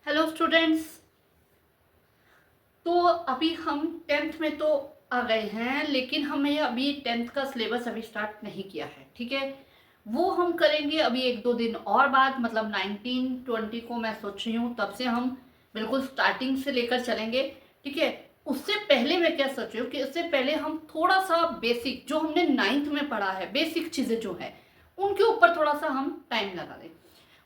Hello students. तो अभी हम टेंथ में तो आ गए हैं, लेकिन हमें अभी टेंथ का सिलेबस अभी स्टार्ट नहीं किया है। ठीक है, वो हम करेंगे अभी एक दो दिन और बाद, मतलब 19-20 को मैं सोच रही हूँ, तब से हम बिल्कुल स्टार्टिंग से लेकर चलेंगे। ठीक है, उससे पहले मैं क्या सोच रही हूँ कि उससे पहले हम थोड़ा सा बेसिक जो हमने नाइन्थ में पढ़ा है, बेसिक चीज़ें जो है उनके ऊपर थोड़ा सा हम टाइम लगा दें।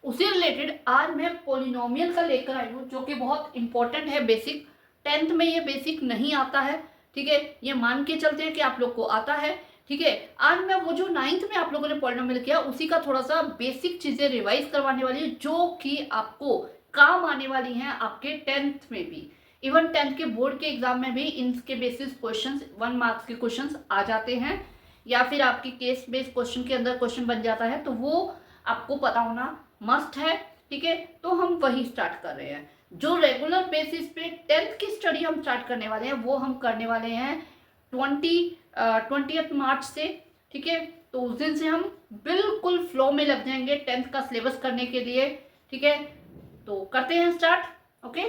उसी रिलेटेड आज मैं पोलिनोमियल का लेकर आई हूँ, जो कि बहुत इंपॉर्टेंट है। बेसिक टेंथ में ये बेसिक नहीं आता है। ठीक है, ये मान के चलते हैं कि आप लोग को आता है। ठीक है, आज मैं वो जो नाइन्थ में आप लोगों ने पोलिनोमियल किया उसी का थोड़ा सा बेसिक चीजें रिवाइज करवाने वाली है, जो कि आपको काम आने वाली हैं आपके टेंथ में भी। इवन टेंथ के बोर्ड के एग्जाम में भी इनके बेसिस क्वेश्चंस 1 मार्क्स के क्वेश्चंस आ जाते हैं, या फिर आपकी केस बेस्ड क्वेश्चन के अंदर क्वेश्चन बन जाता है, तो वो आपको पता होना मस्ट है। ठीक है, तो हम वही स्टार्ट कर रहे हैं। जो रेगुलर बेसिस पे टेंथ की स्टडी हम स्टार्ट करने वाले हैं वो हम करने वाले हैं 20 मार्च से। ठीक है, तो उस दिन से हम बिल्कुल फ्लो में लग जाएंगे टेंथ का सिलेबस करने के लिए। ठीक है, तो करते हैं स्टार्ट। ओके,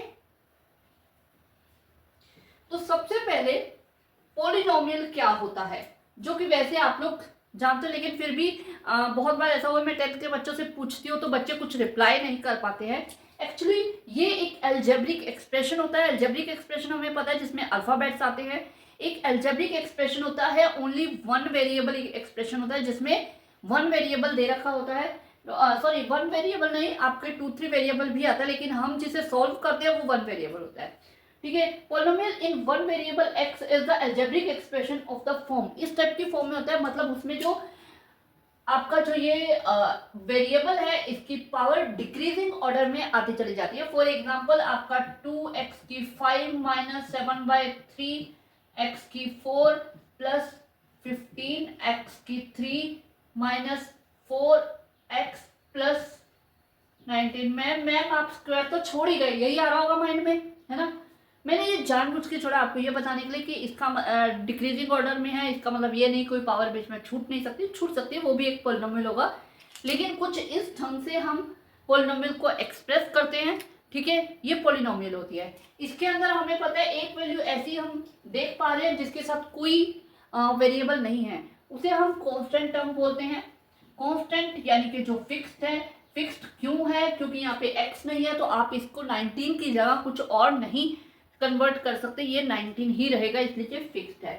तो सबसे पहले पॉलिनोमियल क्या होता है, जो कि वैसे आप लोग जानते हो, लेकिन फिर भी बहुत बार ऐसा हुआ मैं टेंथ के बच्चों से पूछती हूँ तो बच्चे कुछ रिप्लाई नहीं कर पाते हैं। एक्चुअली ये एक एल्जेब्रिक एक्सप्रेशन होता है। एल्जेब्रिक एक्सप्रेशन हमें पता है जिसमें अल्फाबेट्स आते हैं। एक एल्जेब्रिक एक्सप्रेशन होता है ओनली वन वेरिएबल एक्सप्रेशन होता है, जिसमें वन वेरिएबल दे रखा होता है। सॉरी, वन वेरिएबल नहीं, आपके 2-3 वेरिएबल भी आता है, लेकिन हम जिसे सॉल्व करते हैं वो वन वेरिएबल होता है। ठीक है, polynomial in one variable x is the algebraic expression of the form. इस टाइप की फॉर्म में होता है, मतलब उसमें जो आपका जो ये वेरिएबल है इसकी पावर डिक्रीजिंग ऑर्डर में आती चली जाती है। फॉर एग्जांपल आपका 2x की 5 माइनस 7/3 x की 4 प्लस 15 x की 3 माइनस 4x प्लस 19। मैम आप स्क्वायर तो छोड़ ही गए, यही आ रहा होगा माइंड में, है ना। मैंने ये जानबूझ के छोड़ा आपको ये बताने के लिए कि इसका डिक्रीजिंग ऑर्डर में है, इसका मतलब ये नहीं कोई पावर बीच में छूट नहीं सकती, छूट सकती है, वो भी एक पोलिनोमियल होगा, लेकिन कुछ इस ढंग से हम पोलिनोमियल को एक्सप्रेस करते हैं। ठीक है, ये पोलिनोमियल होती है। इसके अंदर हमें पता है एक वैल्यू ऐसी हम देख पा रहे हैं जिसके साथ कोई वेरिएबल नहीं है, उसे हम कांस्टेंट टर्म बोलते हैं। कांस्टेंट यानी कि जो फिक्स्ड है। फिक्स्ड क्यों है? क्योंकि यहाँ पे x नहीं है, तो आप इसको 19 की जगह कुछ और नहीं कन्वर्ट कर सकते, ये 19 ही रहेगा, इसलिए फिक्स्ड है।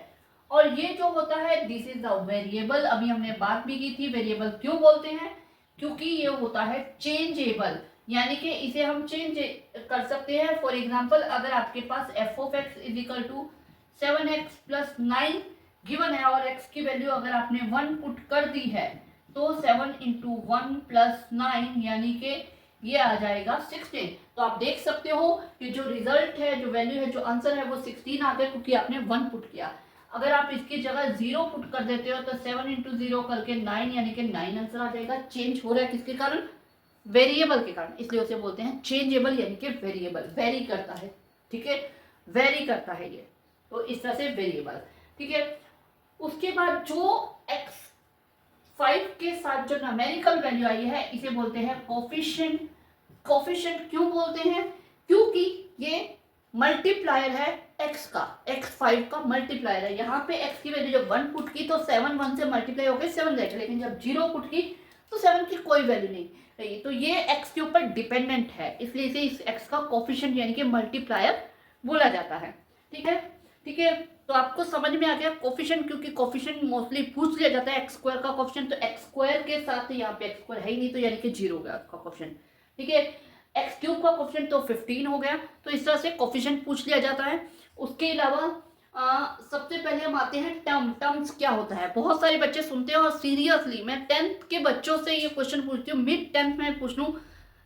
और ये जो होता है दिस इज द वेरिएबल। अभी हमने बात भी की थी वेरिएबल क्यों बोलते हैं, क्योंकि ये होता है चेंजेबल, यानी कि इसे हम चेंज कर सकते हैं। फॉर एग्जाम्पल अगर आपके पास F of X is equal to 7x plus 9 given है और x की वैल्यू अगर आपने 1 पुट कर दी है, तो 7 इंटू 1 प्लस 9 यानी कि ये आ जाएगा 16। तो आप देख सकते हो कि जो रिजल्ट है, जो वैल्यू है, जो आंसर है वो 16 आ गया, क्योंकि आपने 1 पुट किया। अगर आप इसकी जगह 0 पुट कर देते हो तो 7 इंटू 0 करके 9 यानी कि 9 आंसर आ जाएगा। चेंज हो रहा है किसके कारण? वेरिएबल के कारण, इसलिए उसे बोलते हैं चेंजेबल, यानी कि वेरिएबल वेरी करता है। ठीक है, वेरी करता है ये, तो इस तरह से वेरिएबल। ठीक है, उसके बाद जो x 5 के साथ जो न्यूमेरिकल वैल्यू आई है इसे बोलते हैं कोफिशिएंट। कोफिशिएंट क्यों बोलते हैं? क्योंकि ये मल्टीप्लायर है x का, x 5 का मल्टीप्लायर है। यहाँ पे x की वैल्यू जब 1 पुट की तो 7 1 से मल्टीप्लाई हो गए 7 जाएगा, लेकिन जब 0 पुट की तो 7 की कोई वैल्यू नहीं रही, तो ये x के ऊपर डिपेंडेंट है, इसलिए इसे इस x का कोफिशिएंट यानी कि मल्टीप्लायर बोला जाता है। ठीक है, ठीक है, तो आपको समझ में आ गया कोफिशिएंट, क्योंकि कोफिशिएंट मोस्टली पूछ लिया जाता है। एक्स स्क्वायर का कोफिशिएंट, तो एक्स स्क्वायर के साथ यहाँ पे एक्स स्क्वायर है ही नहीं, तो यानी कि 0 हो गया उसका कोफिशिएंट। ठीक है, एक्स क्यूब का कोफिशिएंट तो 15 हो गया, तो इस तरह से कोफिशिएंट पूछ लिया जाता है। उसके अलावा सबसे पहले हम आते हैं टर्म्स क्या होता है। बहुत सारे बच्चे सुनते हैं और सीरियसली मैं 10th के बच्चों से ये क्वेश्चन पूछती हूँ, मिड 10th में पूछ लूँ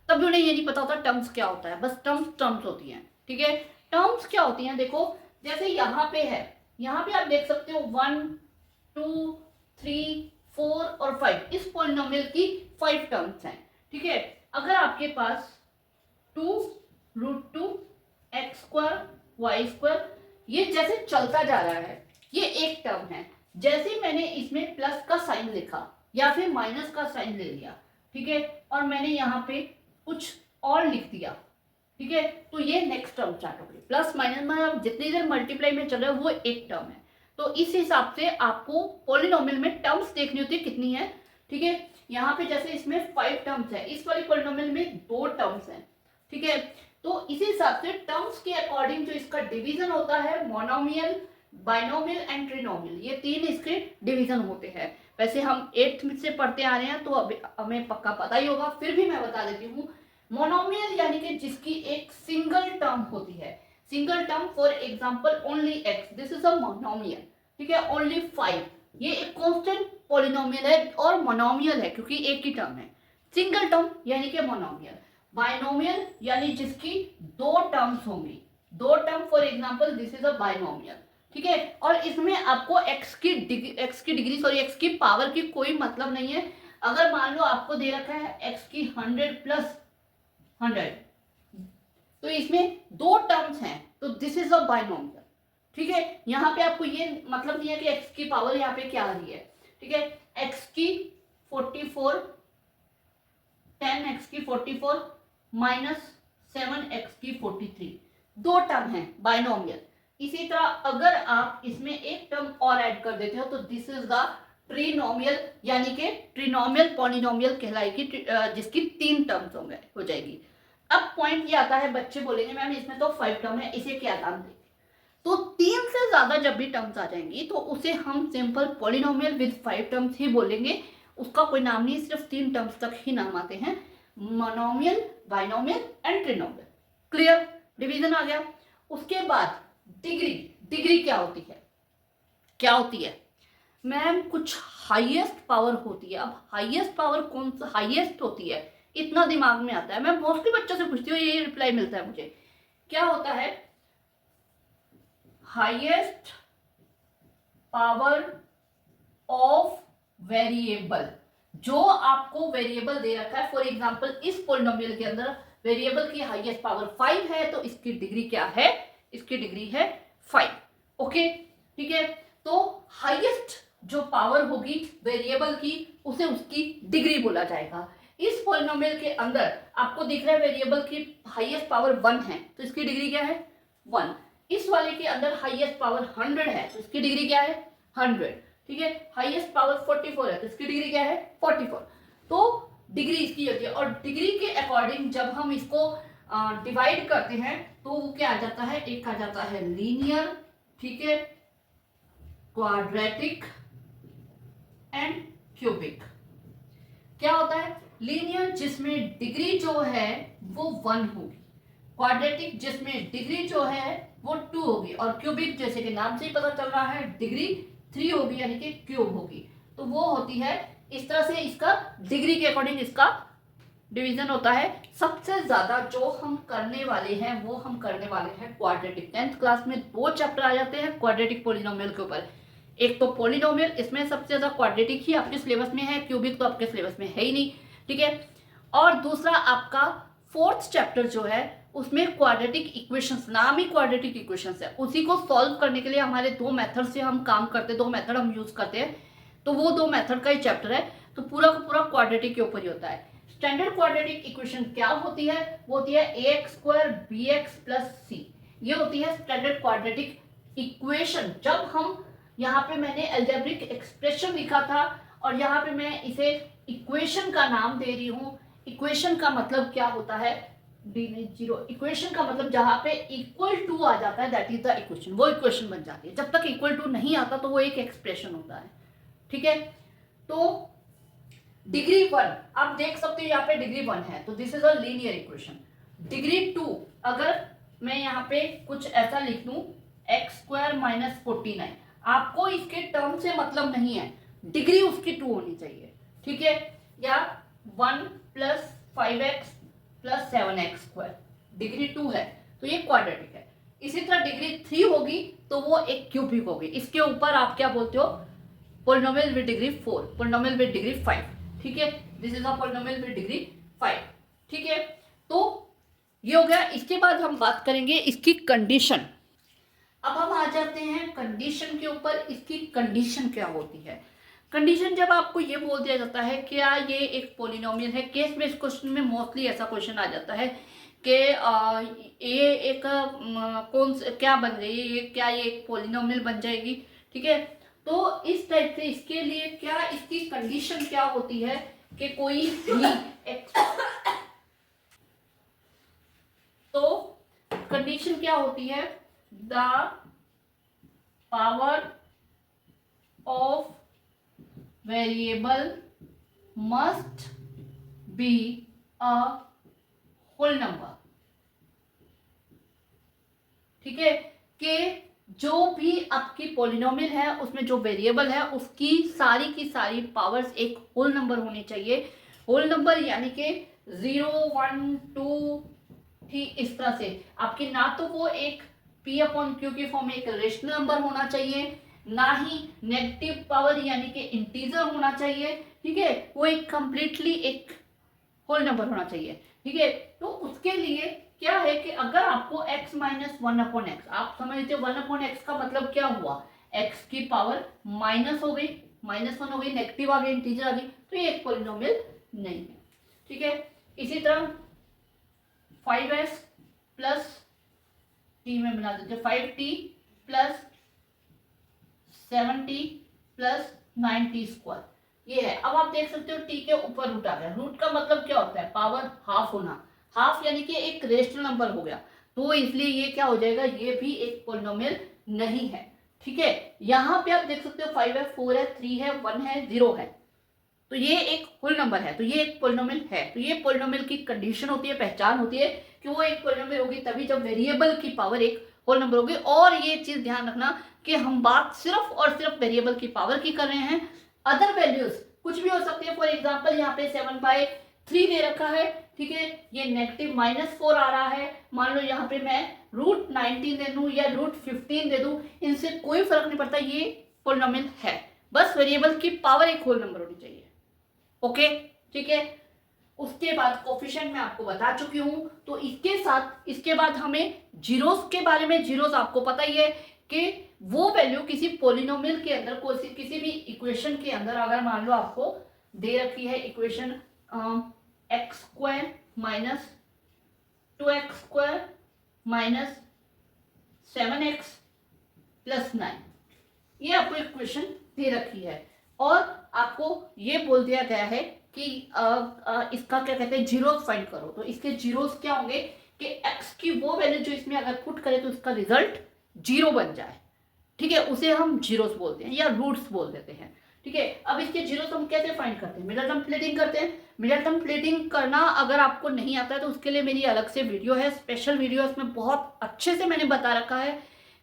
तब भी उन्हें ये नहीं पता होता टर्म्स क्या होता है। बस टर्म्स होती हैं। ठीक है, टर्म्स क्या होती हैं? देखो जैसे यहाँ पे है, यहाँ पे आप देख सकते हो 1 2 3 4 और 5, इस पोलिनोमियल की 5 टर्म्स हैं। ठीक है, अगर आपके पास 2√2 एक्स स्क्वायर वाई स्क्वायर ये जैसे चलता जा रहा है, ये एक टर्म है। जैसे मैंने इसमें प्लस का साइन लिखा या फिर माइनस का साइन ले लिया, ठीक है, और मैंने यहाँ पे कुछ और लिख दिया, ठीक है। तो ये नेक्स्ट टर्म स्टार्ट होगी, प्लस माइनस में अब जितनी देर मल्टीप्लाई में चल रहा है वो एक टर्म है। तो इस हिसाब से आपको पॉलिनोमियल में टर्म्स देखनी होती है कितनी है, ठीक है। यहाँ पे जैसे इसमें 5 टर्म्स है, इस वाली पॉलिनोमियल में 2 टर्म्स हैं, ठीक है। तो इस हिसाब से टर्म्स के अकॉर्डिंग जो इसका डिवीजन होता है, मोनोमियल, बाइनोमियल एंड ट्रिनोमियल, ये 3 इसके डिवीजन होते हैं। वैसे हम 8th से पढ़ते आ रहे हैं तो अभी हमें पक्का पता ही होगा, फिर भी मैं बता देती हूँ। मोनोमियल यानी कि जिसकी एक सिंगल टर्म होती है, single term, for example only x, this is a monomial, ठीक है। ओनली 5, ये एक कांस्टेंट पॉलिनोमियल है और मोनोमियल है क्योंकि एक ही टर्म है। सिंगल टर्म यानी कि मोनोमियल। बाइनोमियल यानी जिसकी 2 टर्म्स होंगी, 2 term, for example this is a binomial, ठीक है। और इसमें आपको एक्स की डिग्री सॉरी एक्स की पावर की कोई मतलब नहीं है। अगर मान लो आपको दे रखा है एक्स की 100 प्लस 100, तो इसमें 2 टर्म्स हैं, तो दिस इज अ बाइनोमियल, ठीक है। यहाँ पे आपको ये मतलब नहीं है कि एक्स की पावर यहाँ पे क्या आ रही है, ठीक है। एक्स की 44, 10 एक्स की 44 माइनस 7 एक्स की 43, 2 टर्म है बाइनोमियल। इसी तरह अगर आप इसमें एक टर्म और ऐड कर देते हो तो दिस इज द ट्रिनोमियल, यानी कि ट्रिनोमियल पॉलिनोमियल कहलाएगी, जिसकी 3 टर्म्स हो जाएगी। अब पॉइंट ये आता है, बच्चे बोलेंगे मैम इसमें तो 5 टर्म है, इसे क्या नाम देंगे? तो 3 से ज्यादा जब भी टर्म्स आ जाएंगी तो उसे हम सिंपल पॉलिनोमियल विद 5 टर्म्स ही बोलेंगे, उसका कोई नाम नहीं, सिर्फ 3 टर्म्स तक ही नाम आते हैं, monomial, binomial and trinomial. Clear, division आ गया। उसके बाद डिग्री, डिग्री क्या होती है? क्या होती है मैम? कुछ हाईएस्ट पावर होती है। अब हाईएस्ट पावर कौन सा हाईएस्ट होती है, इतना दिमाग में आता है, मैं मोस्टली बच्चों से पूछती हूँ, ये रिप्लाई मिलता है मुझे। क्या होता है हाईएस्ट पावर ऑफ वेरिएबल? जो आपको वेरिएबल दे रखा है, फॉर एग्जांपल इस पॉलिनोमियल के अंदर वेरिएबल की हाईएस्ट पावर 5 है, तो इसकी डिग्री क्या है? इसकी डिग्री है 5। ओके, ठीक है। तो हाईएस्ट जो पावर होगी वेरिएबल की, उसे उसकी डिग्री बोला जाएगा। इस पॉलिनोमियल के अंदर आपको दिख रहा है वेरिएबल की हाईएस्ट पावर 1 है, तो इसकी डिग्री क्या है? 1। इस वाले के अंदर हाईएस्ट पावर 100 है, तो इसकी डिग्री क्या है? 100, ठीक है। हाईएस्ट पावर 44 है, तो इसकी डिग्री क्या है? 44। तो डिग्री इसकी होती है, और डिग्री के अकॉर्डिंग जब हम इसको डिवाइड करते हैं तो वो क्या आ जाता है? एक आ जाता है लीनियर, ठीक है, क्वाड्रेटिक एंड क्यूबिक। क्या होता है? लीनियर जिसमें डिग्री जो है वो 1 होगी, क्वाड्रेटिक जिसमें डिग्री जो है वो 2 होगी, और क्यूबिक जैसे कि नाम से ही पता चल रहा है डिग्री 3 होगी, यानी कि क्यूब होगी। तो वो होती है इस तरह से, इसका डिग्री के अकॉर्डिंग इसका डिवीजन होता है। सबसे ज्यादा जो हम करने वाले हैं वो हम करने वाले हैं क्वाड्रेटिक। 10th क्लास में 2 चैप्टर आ जाते हैं क्वाड्रेटिक पॉलिनोमियल के ऊपर। एक तो पॉलिनोमियल, इसमें सबसे ज्यादा क्वाड्रेटिक ही आपके सिलेबस में है, क्यूबिक तो आपके सिलेबस में है ही नहीं, ठीक है। और दूसरा आपका 4th चैप्टर जो है उसमें क्वाड्रेटिक इक्वेशंस, नाम ही क्वाड्रेटिक इक्वेशंस है, उसी को सॉल्व करने के लिए हमारे 2 मेथड से हम काम करते हैं, 2 मेथड हम यूज करते हैं, तो वो 2 मेथड का ही चैप्टर है। तो पूरा का पूरा क्वाड्रेटिक के ऊपर ही होता है। स्टैंडर्ड क्वाड्रेटिक इक्वेशन क्या होती है? वो होती है ax² bx + c। ये होती है स्टैंडर्ड क्वाड्रेटिक इक्वेशन। जब हम यहाँ पे मैंने अलजेब्रिक एक्सप्रेशन लिखा था और यहाँ पे मैं इसे इक्वेशन का नाम दे रही हूँ। इक्वेशन का मतलब क्या होता है? d0। इक्वेशन का मतलब जहाँ पे = आ जाता है, दैट इज द इक्वेशन, वो इक्वेशन बन जाती है। जब तक = नहीं आता तो वो एक एक्सप्रेशन होता है, ठीक है। तो डिग्री 1 आप देख सकते हो, यहाँ पे डिग्री 1 है, तो this is a linear equation. Degree 2 अगर मैं यहाँ पे कुछ ऐसा लिख दूं x² - 49, आपको इसके टर्म से मतलब नहीं है, डिग्री उसकी 2 होनी चाहिए, ठीक है। या 1 + 5x + 7x², डिग्री 2 है तो ये क्वाड्रेटिक है। इसी तरह डिग्री 3 होगी तो वो एक क्यूबिक होगी। इसके ऊपर आप क्या बोलते हो? Polynomial with degree 4, polynomial with degree 5, ठीक है। This is a polynomial with degree 5, ठीक है। तो ये हो गया। इसके बाद हम बात करेंगे इसकी कंडीशन। अब हम आ जाते हैं कंडीशन के ऊपर। इसकी कंडीशन क्या होती है? कंडीशन जब आपको ये बोल दिया जाता है क्या ये एक पोलिनोमियल है, केस बेस्ड क्वेश्चन में मोस्टली ऐसा क्वेश्चन आ जाता है कि ये एक क्या बन रही है, ये क्या ये एक पोलिनोमियल बन जाएगी, ठीक है। तो इस टाइप से इसके लिए क्या इसकी कंडीशन क्या होती है कि कोई भी तो कंडीशन क्या होती है, the power of variable must be a whole number, ठीक है। कि जो भी आपकी पॉलिनोमियल है उसमें जो वेरिएबल है उसकी सारी की सारी पावर्स एक होल नंबर होनी चाहिए। होल नंबर यानी कि 0, 1, 2, ठीक इस तरह से आपकी, ना तो वो एक p/q के फॉर्म में एक रेशनल नंबर होना चाहिए, ना ही नेगेटिव पावर यानी कि इंटीजर होना चाहिए, ठीक है। वो एक कंप्लीटली एक होल नंबर होना चाहिए, ठीक है। तो उसके लिए क्या है कि अगर आपको x माइनस 1/x, आप समझ लीजिए 1/x का मतलब क्या हुआ, x की पावर माइनस हो गई, -1 हो गई, नेगेटिव आ गई, इंटीजर आ गई, तो ये एक पॉलिनोमियल नहीं है, ठीक है। इसी तरह 5s प्लस t में बना देते 5t plus 7t plus 9t square, ये है। अब आप देख सकते हो t के ऊपर रूट आ गया, रूट का मतलब क्या होता है, पावर हाफ होना, हाफ यानी कि एक रेशनल नंबर हो गया, तो इसलिए ये क्या हो जाएगा, ये भी एक पॉलिनोमियल नहीं है, ठीक है। यहाँ पे आप देख सकते हो 5 है, 4 है, 3 है, 1 है, 0 है, तो ये एक होल नंबर है, तो ये एक पॉलिनोमियल है। तो ये पॉलिनोमियल की कंडीशन होती है, पहचान होती है कि वो एक पॉलिनोमियल होगी तभी जब वेरिएबल की पावर एक होल नंबर होगी। और ये चीज ध्यान रखना कि हम बात सिर्फ और सिर्फ वेरिएबल की पावर की कर रहे हैं, अदर वैल्यूज कुछ भी हो सकती है। फॉर एग्जाम्पल यहाँ पे 7/3 दे रखा है, ठीक है, ये नेगेटिव -4 आ रहा है, मान लो यहाँ पे मैं √19 दे दूं या √15 दे दूं, इनसे कोई फर्क नहीं पड़ता, ये पॉलिनोमियल है, बस वेरिएबल की पावर एक होल नंबर होनी चाहिए, ओके, ठीक है। उसके बाद कोफिशिएंट मैं आपको बता चुकी हूं, तो इसके साथ इसके बाद हमें जीरोस के बारे में, जीरोस आपको पता ही है कि वो वैल्यू किसी पॉलिनोमियल के अंदर, किसी भी इक्वेशन के अंदर अगर मान लो आपको दे रखी है equation x² minus 2x² minus 7x plus 9, ये आपको इक्वेशन दे रखी है और आपको ये बोल दिया गया है कि इसका क्या कहते हैं, जीरोस फाइंड करो। तो इसके जीरोस क्या होंगे कि x की वो वैल्यू जो इसमें अगर पुट करें तो इसका रिजल्ट 0 बन जाए, ठीक है, उसे हम जीरोस बोलते हैं या रूट्स बोल देते हैं, ठीक है। अब इसके जीरोस हम कैसे फाइंड करते हैं, मिडल टर्म प्लेटिंग करते हैं। मिडल टर्म प्लेटिंग करना अगर आपको नहीं आता है तो उसके लिए मेरी अलग से वीडियो है, स्पेशल वीडियो, उसमें बहुत अच्छे से मैंने बता रखा है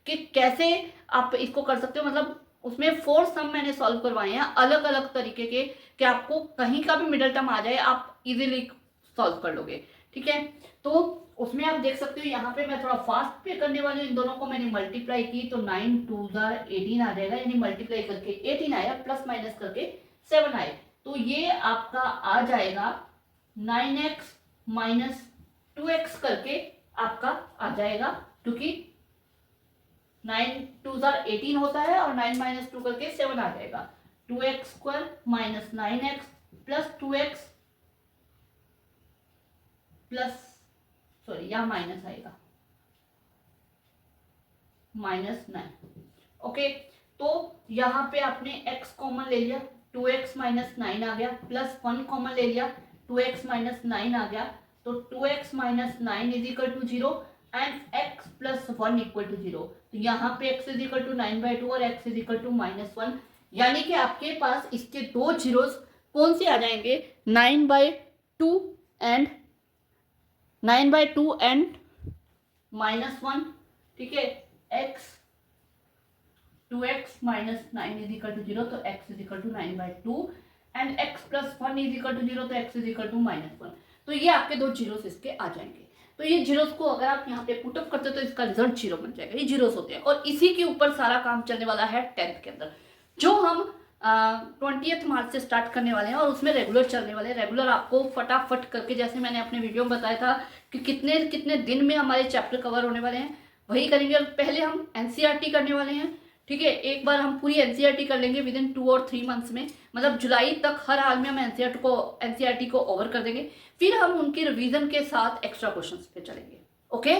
कि कैसे आप इसको कर सकते हो। मतलब उसमें 4 सम मैंने सॉल्व करवाए हैं अलग अलग तरीके के, कि आपको कहीं का भी मिडल टर्म आ जाए आप इजीली सॉल्व कर लोगे, ठीक है। तो उसमें आप देख सकते हो यहाँ पे मैं थोड़ा फास्ट पे करने वाली हूँ, इन दोनों को मैंने मल्टीप्लाई की तो 9 2 18 आ जाएगा, यानी मल्टीप्लाई करके 18 आया, प्लस माइनस करके 7 आए, तो ये आपका आ जाएगा 9x माइनस 2x करके आपका आ जाएगा, क्योंकि 9 2 18 होता है और 9 माइनस 2 करके 7 आ जाएगा, 2x² minus 9x plus 2x plus, sorry यहाँ माइनस आएगा, -9, ओके। तो यहाँ पे आपने x कॉमन ले लिया, 2x माइनस 9 आ गया, प्लस 1 कॉमन ले लिया, 2x माइनस 9 आ गया, तो 2x minus 9 is equal to 0 and x plus 1 equal to 0। तो यहाँ पे x इज इक्वल टू 9/2 और x इज इक्वल टू -1, यानी कि आपके पास इसके दो जीरोस कौन से आ जाएंगे, 9/2 एंड -1, ठीक है। x 2x minus 9 is equal to 0, तो x is equal to 9/2 and x plus 1 is equal to 0, तो x इज इक्वल टू -1। तो ये आपके दो जीरोस इसके आ जाएंगे। तो ये जीरोस को अगर आप यहाँ पे पुटअप करते हो तो इसका रिजल्ट 0 बन जाएगा, ये जीरोस होते हैं। और इसी के ऊपर सारा काम चलने वाला है 10th के अंदर, जो हम 20 मार्च से स्टार्ट करने वाले हैं और उसमें रेगुलर चलने वाले हैं। रेगुलर आपको फटाफट करके, जैसे मैंने अपने वीडियो में बताया था कि कितने कितने दिन में हमारे चैप्टर कवर होने वाले हैं, वही करेंगे। और पहले हम एनसीईआरटी करने वाले हैं, ठीक है, एक बार हम पूरी एनसीईआरटी कर लेंगे विद इन 2 और 3 मंथ्स में, मतलब जुलाई तक हर हाल में हम एनसीईआरटी को ओवर कर देंगे। फिर हम उनकी रिवीजन के साथ एक्स्ट्रा क्वेश्चंस पे चलेंगे। ओके।